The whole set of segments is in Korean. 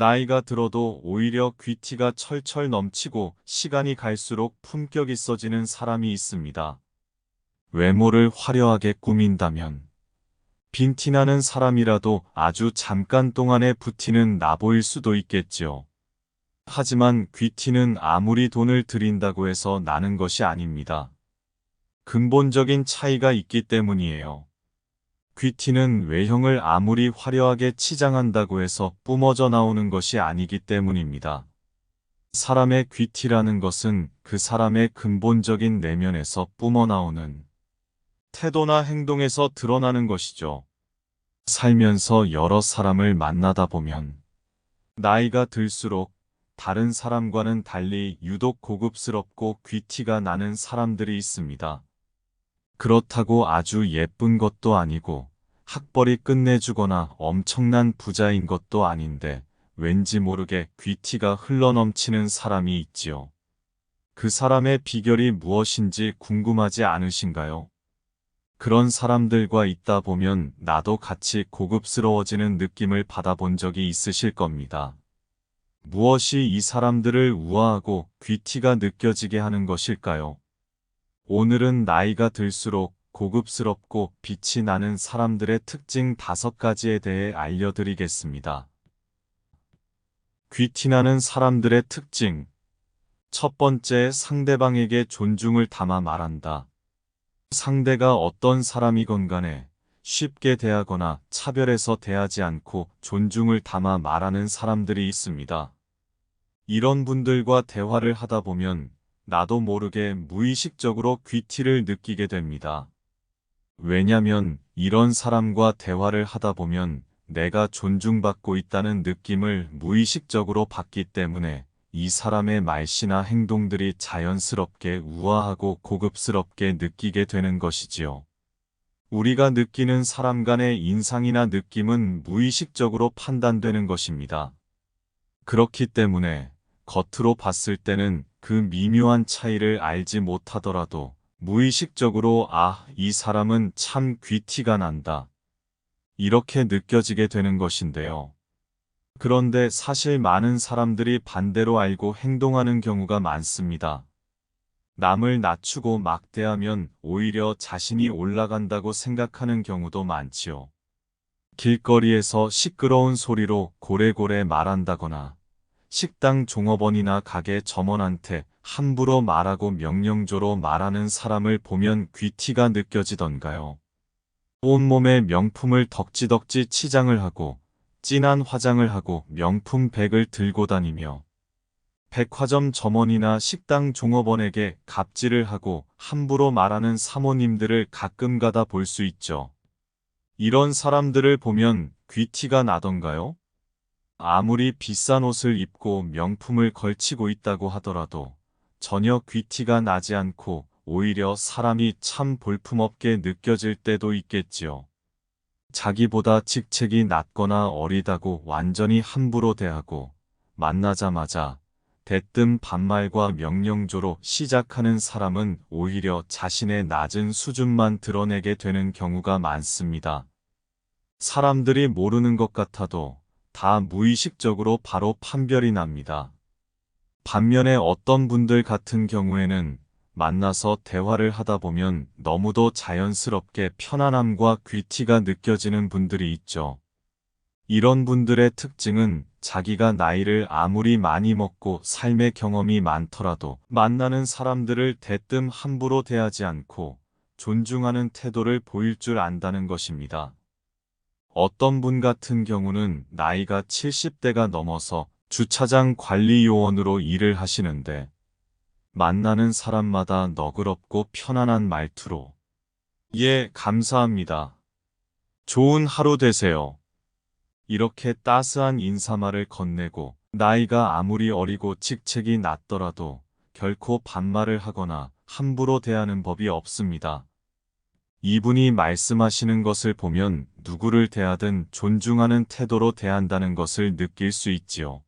나이가 들어도 오히려 귀티가 철철 넘치고 시간이 갈수록 품격 있어지는 사람이 있습니다. 외모를 화려하게 꾸민다면 빈티나는 사람이라도 아주 잠깐 동안에 부티는 나보일 수도 있겠지요. 하지만 귀티는 아무리 돈을 들인다고 해서 나는 것이 아닙니다. 근본적인 차이가 있기 때문이에요. 귀티는 외형을 아무리 화려하게 치장한다고 해서 뿜어져 나오는 것이 아니기 때문입니다. 사람의 귀티라는 것은 그 사람의 근본적인 내면에서 뿜어나오는 태도나 행동에서 드러나는 것이죠. 살면서 여러 사람을 만나다 보면 나이가 들수록 다른 사람과는 달리 유독 고급스럽고 귀티가 나는 사람들이 있습니다. 그렇다고 아주 예쁜 것도 아니고 학벌이 끝내주거나 엄청난 부자인 것도 아닌데 왠지 모르게 귀티가 흘러넘치는 사람이 있지요. 그 사람의 비결이 무엇인지 궁금하지 않으신가요? 그런 사람들과 있다 보면 나도 같이 고급스러워지는 느낌을 받아본 적이 있으실 겁니다. 무엇이 이 사람들을 우아하고 귀티가 느껴지게 하는 것일까요? 오늘은 나이가 들수록 고급스럽고 빛이 나는 사람들의 특징 5가지에 대해 알려드리겠습니다. 귀티나는 사람들의 특징. 첫 번째, 상대방에게 존중을 담아 말한다. 상대가 어떤 사람이건 간에 쉽게 대하거나 차별해서 대하지 않고 존중을 담아 말하는 사람들이 있습니다. 이런 분들과 대화를 하다 보면 나도 모르게 무의식적으로 귀티를 느끼게 됩니다. 왜냐면 이런 사람과 대화를 하다 보면 내가 존중받고 있다는 느낌을 무의식적으로 받기 때문에 이 사람의 말씨나 행동들이 자연스럽게 우아하고 고급스럽게 느끼게 되는 것이지요. 우리가 느끼는 사람 간의 인상이나 느낌은 무의식적으로 판단되는 것입니다. 그렇기 때문에 겉으로 봤을 때는 그 미묘한 차이를 알지 못하더라도 무의식적으로 이 사람은 참 귀티가 난다. 이렇게 느껴지게 되는 것인데요. 그런데 사실 많은 사람들이 반대로 알고 행동하는 경우가 많습니다. 남을 낮추고 막대하면 오히려 자신이 올라간다고 생각하는 경우도 많지요. 길거리에서 시끄러운 소리로 고래고래 말한다거나 식당 종업원이나 가게 점원한테 함부로 말하고 명령조로 말하는 사람을 보면 귀티가 느껴지던가요. 온몸에 명품을 덕지덕지 치장을 하고 진한 화장을 하고 명품 백을 들고 다니며 백화점 점원이나 식당 종업원에게 갑질을 하고 함부로 말하는 사모님들을 가끔가다 볼 수 있죠. 이런 사람들을 보면 귀티가 나던가요? 아무리 비싼 옷을 입고 명품을 걸치고 있다고 하더라도 전혀 귀티가 나지 않고 오히려 사람이 참 볼품없게 느껴질 때도 있겠지요. 자기보다 직책이 낮거나 어리다고 완전히 함부로 대하고 만나자마자 대뜸 반말과 명령조로 시작하는 사람은 오히려 자신의 낮은 수준만 드러내게 되는 경우가 많습니다. 사람들이 모르는 것 같아도 다 무의식적으로 바로 판별이 납니다. 반면에 어떤 분들 같은 경우에는 만나서 대화를 하다 보면 너무도 자연스럽게 편안함과 귀티가 느껴지는 분들이 있죠. 이런 분들의 특징은 자기가 나이를 아무리 많이 먹고 삶의 경험이 많더라도 만나는 사람들을 대뜸 함부로 대하지 않고 존중하는 태도를 보일 줄 안다는 것입니다. 어떤 분 같은 경우는 나이가 70대가 넘어서 주차장 관리 요원으로 일을 하시는데 만나는 사람마다 너그럽고 편안한 말투로 예, 감사합니다. 좋은 하루 되세요. 이렇게 따스한 인사말을 건네고 나이가 아무리 어리고 직책이 낮더라도 결코 반말을 하거나 함부로 대하는 법이 없습니다. 이분이 말씀하시는 것을 보면 누구를 대하든 존중하는 태도로 대한다는 것을 느낄 수 있지요.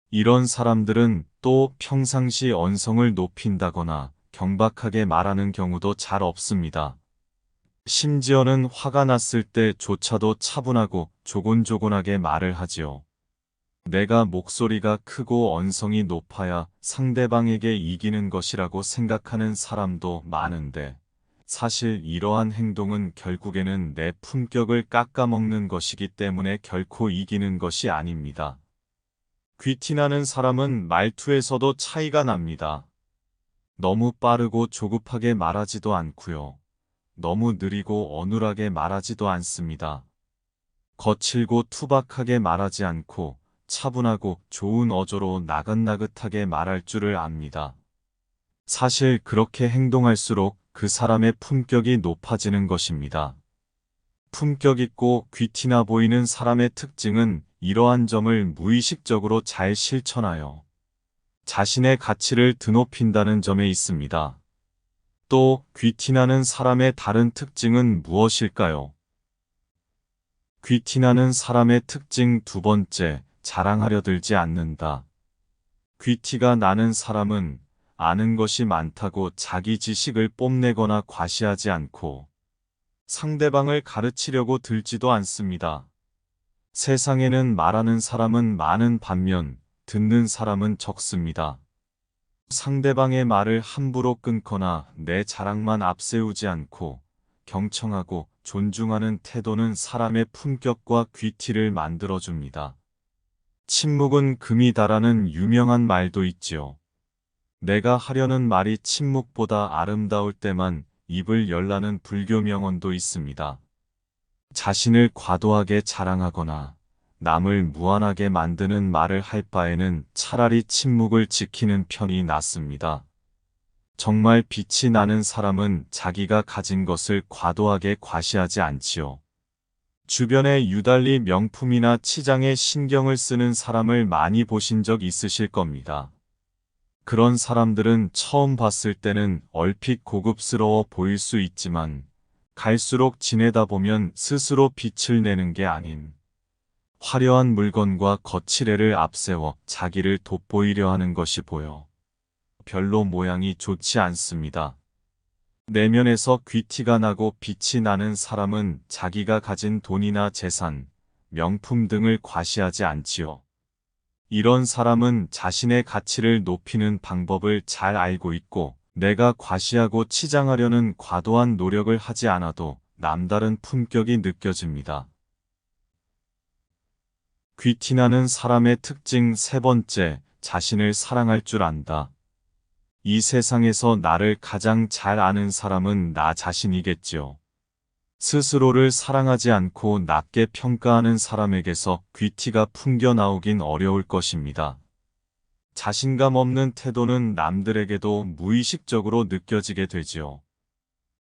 이런 사람들은 또 평상시 언성을 높인다거나 경박하게 말하는 경우도 잘 없습니다. 심지어는 화가 났을 때조차도 차분하고 조곤조곤하게 말을 하지요. 내가 목소리가 크고 언성이 높아야 상대방에게 이기는 것이라고 생각하는 사람도 많은데, 사실 이러한 행동은 결국에는 내 품격을 깎아먹는 것이기 때문에 결코 이기는 것이 아닙니다. 귀티나는 사람은 말투에서도 차이가 납니다. 너무 빠르고 조급하게 말하지도 않고요. 너무 느리고 어눌하게 말하지도 않습니다. 거칠고 투박하게 말하지 않고 차분하고 좋은 어조로 나긋나긋하게 말할 줄을 압니다. 사실 그렇게 행동할수록 그 사람의 품격이 높아지는 것입니다. 품격 있고 귀티나 보이는 사람의 특징은 이러한 점을 무의식적으로 잘 실천하여 자신의 가치를 드높인다는 점에 있습니다. 또 귀티나는 사람의 다른 특징은 무엇일까요? 귀티나는 사람의 특징 두 번째, 자랑하려 들지 않는다. 귀티가 나는 사람은 아는 것이 많다고 자기 지식을 뽐내거나 과시하지 않고 상대방을 가르치려고 들지도 않습니다. 세상에는 말하는 사람은 많은 반면 듣는 사람은 적습니다. 상대방의 말을 함부로 끊거나 내 자랑만 앞세우지 않고 경청하고 존중하는 태도는 사람의 품격과 귀티를 만들어줍니다. 침묵은 금이다라는 유명한 말도 있지요. 내가 하려는 말이 침묵보다 아름다울 때만 입을 열라는 불교 명언도 있습니다. 자신을 과도하게 자랑하거나 남을 무안하게 만드는 말을 할 바에는 차라리 침묵을 지키는 편이 낫습니다. 정말 빛이 나는 사람은 자기가 가진 것을 과도하게 과시하지 않지요. 주변에 유달리 명품이나 치장에 신경을 쓰는 사람을 많이 보신 적 있으실 겁니다. 그런 사람들은 처음 봤을 때는 얼핏 고급스러워 보일 수 있지만 갈수록 지내다 보면 스스로 빛을 내는 게 아닌 화려한 물건과 거칠애를 앞세워 자기를 돋보이려 하는 것이 보여 별로 모양이 좋지 않습니다. 내면에서 귀티가 나고 빛이 나는 사람은 자기가 가진 돈이나 재산, 명품 등을 과시하지 않지요. 이런 사람은 자신의 가치를 높이는 방법을 잘 알고 있고 내가 과시하고 치장하려는 과도한 노력을 하지 않아도 남다른 품격이 느껴집니다. 귀티나는 사람의 특징 세 번째, 자신을 사랑할 줄 안다. 이 세상에서 나를 가장 잘 아는 사람은 나 자신이겠지요. 스스로를 사랑하지 않고 낮게 평가하는 사람에게서 귀티가 풍겨 나오긴 어려울 것입니다. 자신감 없는 태도는 남들에게도 무의식적으로 느껴지게 되지요.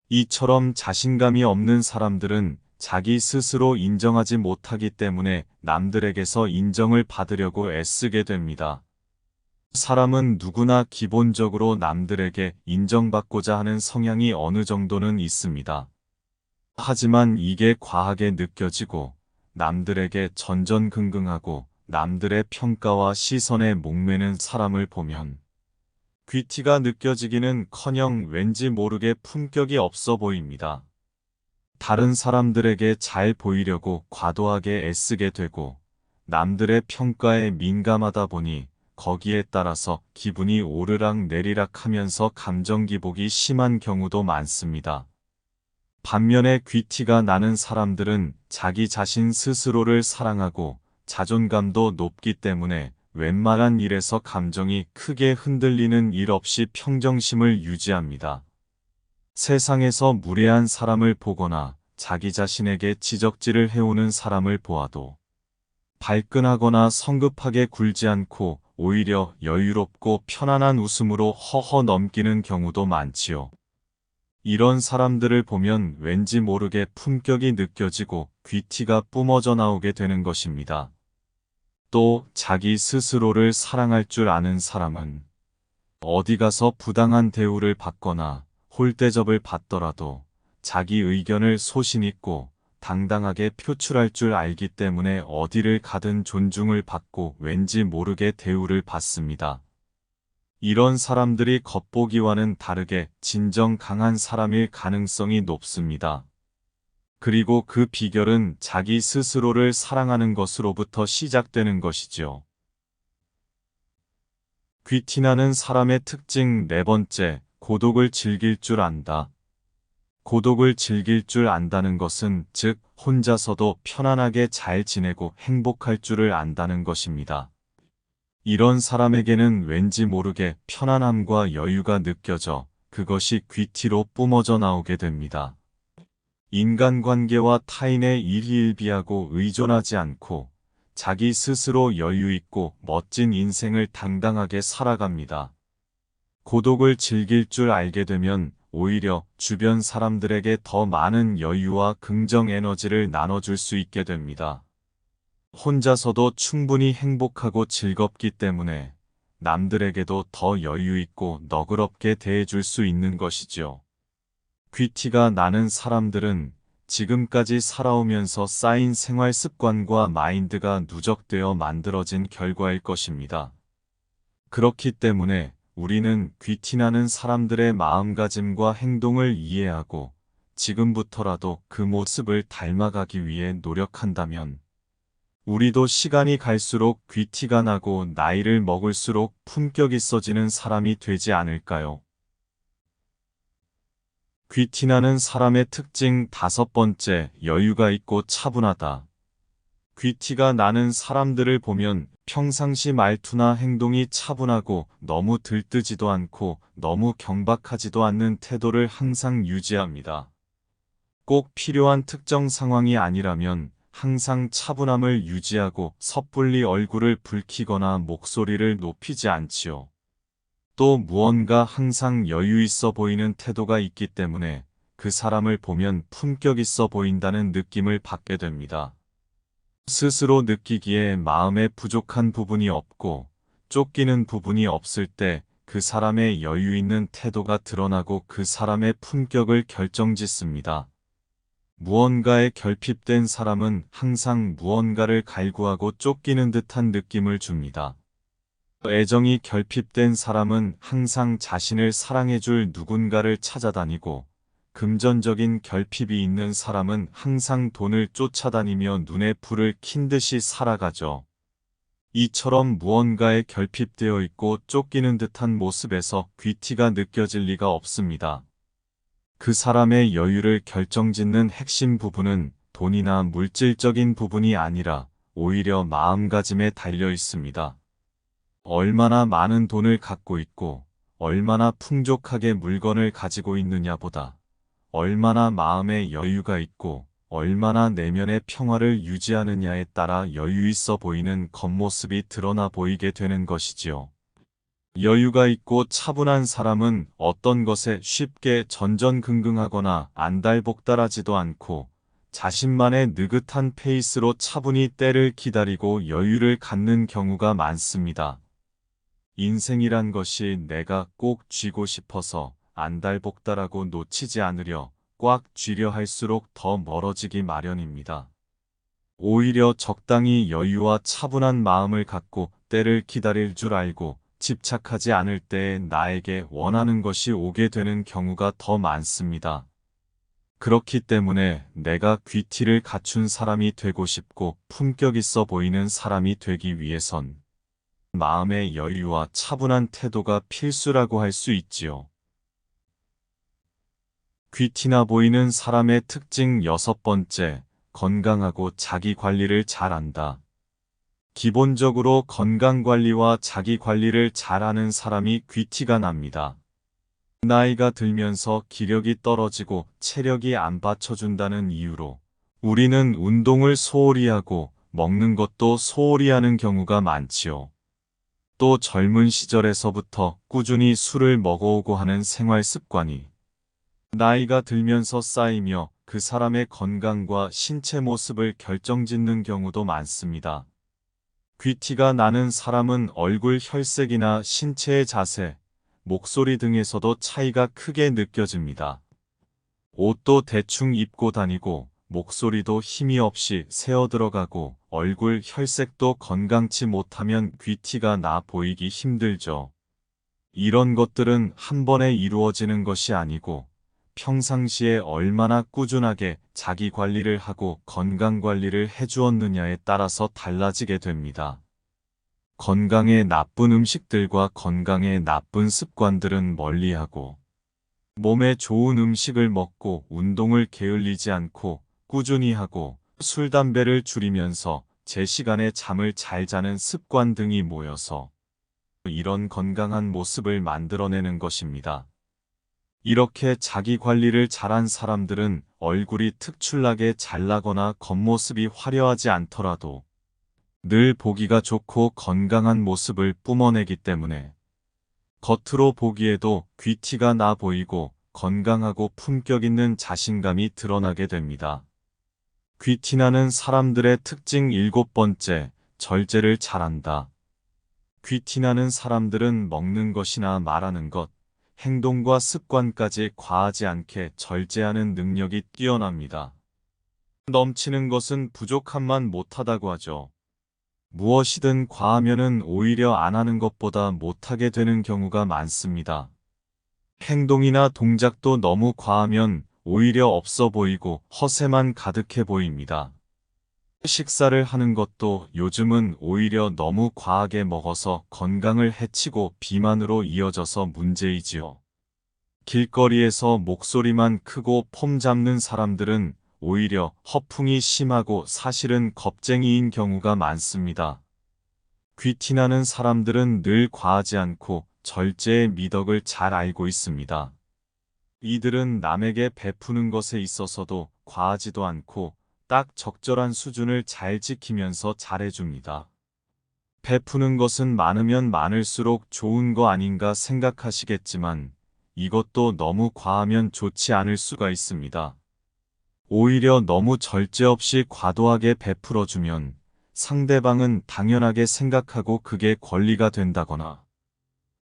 이처럼 자신감이 없는 사람들은 자기 스스로 인정하지 못하기 때문에 남들에게서 인정을 받으려고 애쓰게 됩니다. 사람은 누구나 기본적으로 남들에게 인정받고자 하는 성향이 어느 정도는 있습니다. 하지만 이게 과하게 느껴지고 남들에게 전전긍긍하고 남들의 평가와 시선에 목매는 사람을 보면 귀티가 느껴지기는커녕 왠지 모르게 품격이 없어 보입니다. 다른 사람들에게 잘 보이려고 과도하게 애쓰게 되고 남들의 평가에 민감하다 보니 거기에 따라서 기분이 오르락 내리락 하면서 감정 기복이 심한 경우도 많습니다. 반면에 귀티가 나는 사람들은 자기 자신 스스로를 사랑하고 자존감도 높기 때문에 웬만한 일에서 감정이 크게 흔들리는 일 없이 평정심을 유지합니다. 세상에서 무례한 사람을 보거나 자기 자신에게 지적질을 해오는 사람을 보아도 발끈하거나 성급하게 굴지 않고 오히려 여유롭고 편안한 웃음으로 허허 넘기는 경우도 많지요. 이런 사람들을 보면 왠지 모르게 품격이 느껴지고 귀티가 뿜어져 나오게 되는 것입니다. 또 자기 스스로를 사랑할 줄 아는 사람은 어디 가서 부당한 대우를 받거나 홀대접을 받더라도 자기 의견을 소신있고 당당하게 표출할 줄 알기 때문에 어디를 가든 존중을 받고 왠지 모르게 대우를 받습니다. 이런 사람들이 겉보기와는 다르게 진정 강한 사람일 가능성이 높습니다. 그리고 그 비결은 자기 스스로를 사랑하는 것으로부터 시작되는 것이죠. 귀티나는 사람의 특징 네 번째, 고독을 즐길 줄 안다. 고독을 즐길 줄 안다는 것은 즉 혼자서도 편안하게 잘 지내고 행복할 줄을 안다는 것입니다. 이런 사람에게는 왠지 모르게 편안함과 여유가 느껴져 그것이 귀티로 뿜어져 나오게 됩니다. 인간관계와 타인의 일희일비하고 의존하지 않고 자기 스스로 여유 있고 멋진 인생을 당당하게 살아갑니다. 고독을 즐길 줄 알게 되면 오히려 주변 사람들에게 더 많은 여유와 긍정 에너지를 나눠줄 수 있게 됩니다. 혼자서도 충분히 행복하고 즐겁기 때문에 남들에게도 더 여유 있고 너그럽게 대해줄 수 있는 것이죠. 귀티가 나는 사람들은 지금까지 살아오면서 쌓인 생활 습관과 마인드가 누적되어 만들어진 결과일 것입니다. 그렇기 때문에 우리는 귀티나는 사람들의 마음가짐과 행동을 이해하고 지금부터라도 그 모습을 닮아가기 위해 노력한다면 우리도 시간이 갈수록 귀티가 나고 나이를 먹을수록 품격 있어지는 사람이 되지 않을까요? 귀티나는 사람의 특징 다섯 번째, 여유가 있고 차분하다. 귀티가 나는 사람들을 보면 평상시 말투나 행동이 차분하고 너무 들뜨지도 않고 너무 경박하지도 않는 태도를 항상 유지합니다. 꼭 필요한 특정 상황이 아니라면 항상 차분함을 유지하고 섣불리 얼굴을 붉히거나 목소리를 높이지 않지요. 또 무언가 항상 여유 있어 보이는 태도가 있기 때문에 그 사람을 보면 품격 있어 보인다는 느낌을 받게 됩니다. 스스로 느끼기에 마음에 부족한 부분이 없고 쫓기는 부분이 없을 때 그 사람의 여유 있는 태도가 드러나고 그 사람의 품격을 결정짓습니다. 무언가에 결핍된 사람은 항상 무언가를 갈구하고 쫓기는 듯한 느낌을 줍니다. 애정이 결핍된 사람은 항상 자신을 사랑해줄 누군가를 찾아다니고 금전적인 결핍이 있는 사람은 항상 돈을 쫓아다니며 눈에 불을 킨 듯이 살아가죠. 이처럼 무언가에 결핍되어 있고 쫓기는 듯한 모습에서 귀티가 느껴질 리가 없습니다. 그 사람의 여유를 결정짓는 핵심 부분은 돈이나 물질적인 부분이 아니라 오히려 마음가짐에 달려 있습니다. 얼마나 많은 돈을 갖고 있고 얼마나 풍족하게 물건을 가지고 있느냐보다 얼마나 마음에 여유가 있고 얼마나 내면의 평화를 유지하느냐에 따라 여유 있어 보이는 겉모습이 드러나 보이게 되는 것이지요. 여유가 있고 차분한 사람은 어떤 것에 쉽게 전전긍긍하거나 안달복달하지도 않고 자신만의 느긋한 페이스로 차분히 때를 기다리고 여유를 갖는 경우가 많습니다. 인생이란 것이 내가 꼭 쥐고 싶어서 안달복달하고 놓치지 않으려 꽉 쥐려 할수록 더 멀어지기 마련입니다. 오히려 적당히 여유와 차분한 마음을 갖고 때를 기다릴 줄 알고 집착하지 않을 때에 나에게 원하는 것이 오게 되는 경우가 더 많습니다. 그렇기 때문에 내가 귀티를 갖춘 사람이 되고 싶고 품격 있어 보이는 사람이 되기 위해선 마음의 여유와 차분한 태도가 필수라고 할 수 있지요. 귀티나 보이는 사람의 특징 여섯 번째, 건강하고 자기 관리를 잘한다. 기본적으로 건강관리와 자기관리를 잘하는 사람이 귀티가 납니다. 나이가 들면서 기력이 떨어지고 체력이 안 받쳐준다는 이유로 우리는 운동을 소홀히 하고 먹는 것도 소홀히 하는 경우가 많지요. 또 젊은 시절에서부터 꾸준히 술을 먹어오고 하는 생활 습관이 나이가 들면서 쌓이며 그 사람의 건강과 신체 모습을 결정짓는 경우도 많습니다. 귀티가 나는 사람은 얼굴 혈색이나 신체의 자세, 목소리 등에서도 차이가 크게 느껴집니다. 옷도 대충 입고 다니고 목소리도 힘이 없이 새어들어가고 얼굴 혈색도 건강치 못하면 귀티가 나 보이기 힘들죠. 이런 것들은 한 번에 이루어지는 것이 아니고 평상시에 얼마나 꾸준하게 자기 관리를 하고 건강 관리를 해주었느냐에 따라서 달라지게 됩니다. 건강에 나쁜 음식들과 건강에 나쁜 습관들은 멀리하고 몸에 좋은 음식을 먹고 운동을 게을리지 않고 꾸준히 하고 술, 담배를 줄이면서 제 시간에 잠을 잘 자는 습관 등이 모여서 이런 건강한 모습을 만들어내는 것입니다. 이렇게 자기 관리를 잘한 사람들은 얼굴이 특출나게 잘나거나 겉모습이 화려하지 않더라도 늘 보기가 좋고 건강한 모습을 뿜어내기 때문에 겉으로 보기에도 귀티가 나 보이고 건강하고 품격 있는 자신감이 드러나게 됩니다. 귀티나는 사람들의 특징 7번째, 절제를 잘한다. 귀티나는 사람들은 먹는 것이나 말하는 것, 행동과 습관까지 과하지 않게 절제하는 능력이 뛰어납니다. 넘치는 것은 부족함만 못하다고 하죠. 무엇이든 과하면은 오히려 안 하는 것보다 못하게 되는 경우가 많습니다. 행동이나 동작도 너무 과하면 오히려 없어 보이고 허세만 가득해 보입니다. 식사를 하는 것도 요즘은 오히려 너무 과하게 먹어서 건강을 해치고 비만으로 이어져서 문제이지요. 길거리에서 목소리만 크고 폼 잡는 사람들은 오히려 허풍이 심하고 사실은 겁쟁이인 경우가 많습니다. 귀티나는 사람들은 늘 과하지 않고 절제의 미덕을 잘 알고 있습니다. 이들은 남에게 베푸는 것에 있어서도 과하지도 않고 딱 적절한 수준을 잘 지키면서 잘해줍니다. 베푸는 것은 많으면 많을수록 좋은 거 아닌가 생각하시겠지만 이것도 너무 과하면 좋지 않을 수가 있습니다. 오히려 너무 절제 없이 과도하게 베풀어주면 상대방은 당연하게 생각하고 그게 권리가 된다거나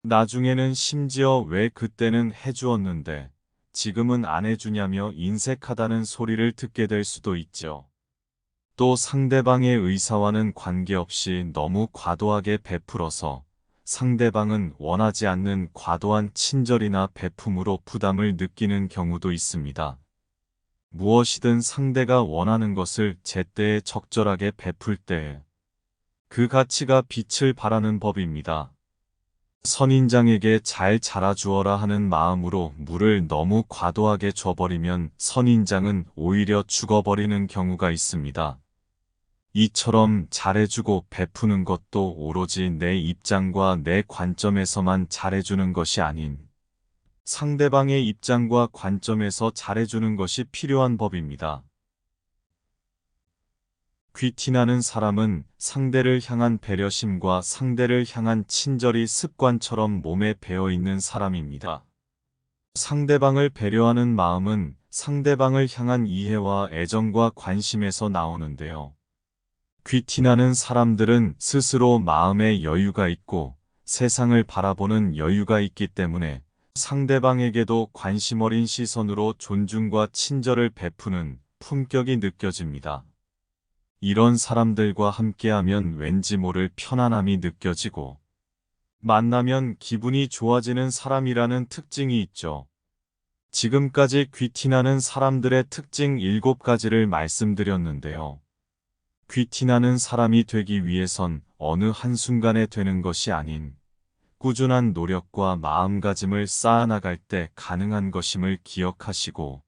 나중에는 심지어 왜 그때는 해주었는데 지금은 안 해주냐며 인색하다는 소리를 듣게 될 수도 있죠. 또 상대방의 의사와는 관계없이 너무 과도하게 베풀어서 상대방은 원하지 않는 과도한 친절이나 베품으로 부담을 느끼는 경우도 있습니다. 무엇이든 상대가 원하는 것을 제때에 적절하게 베풀 때에 그 가치가 빛을 발하는 법입니다. 선인장에게 잘 자라주어라 하는 마음으로 물을 너무 과도하게 줘버리면 선인장은 오히려 죽어버리는 경우가 있습니다. 이처럼 잘해주고 베푸는 것도 오로지 내 입장과 내 관점에서만 잘해주는 것이 아닌 상대방의 입장과 관점에서 잘해주는 것이 필요한 법입니다. 귀티나는 사람은 상대를 향한 배려심과 상대를 향한 친절이 습관처럼 몸에 배어있는 사람입니다. 상대방을 배려하는 마음은 상대방을 향한 이해와 애정과 관심에서 나오는데요. 귀티나는 사람들은 스스로 마음에 여유가 있고 세상을 바라보는 여유가 있기 때문에 상대방에게도 관심 어린 시선으로 존중과 친절을 베푸는 품격이 느껴집니다. 이런 사람들과 함께하면 왠지 모를 편안함이 느껴지고 만나면 기분이 좋아지는 사람이라는 특징이 있죠. 지금까지 귀티나는 사람들의 특징 7가지를 말씀드렸는데요. 귀티나는 사람이 되기 위해선 어느 한순간에 되는 것이 아닌 꾸준한 노력과 마음가짐을 쌓아나갈 때 가능한 것임을 기억하시고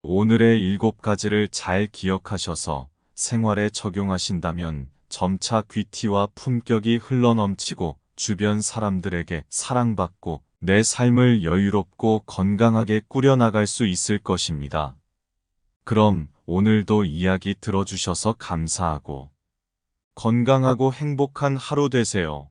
오늘의 7가지를 잘 기억하셔서 생활에 적용하신다면 점차 귀티와 품격이 흘러넘치고 주변 사람들에게 사랑받고 내 삶을 여유롭고 건강하게 꾸려나갈 수 있을 것입니다. 그럼 오늘도 이야기 들어주셔서 감사하고 건강하고 행복한 하루 되세요.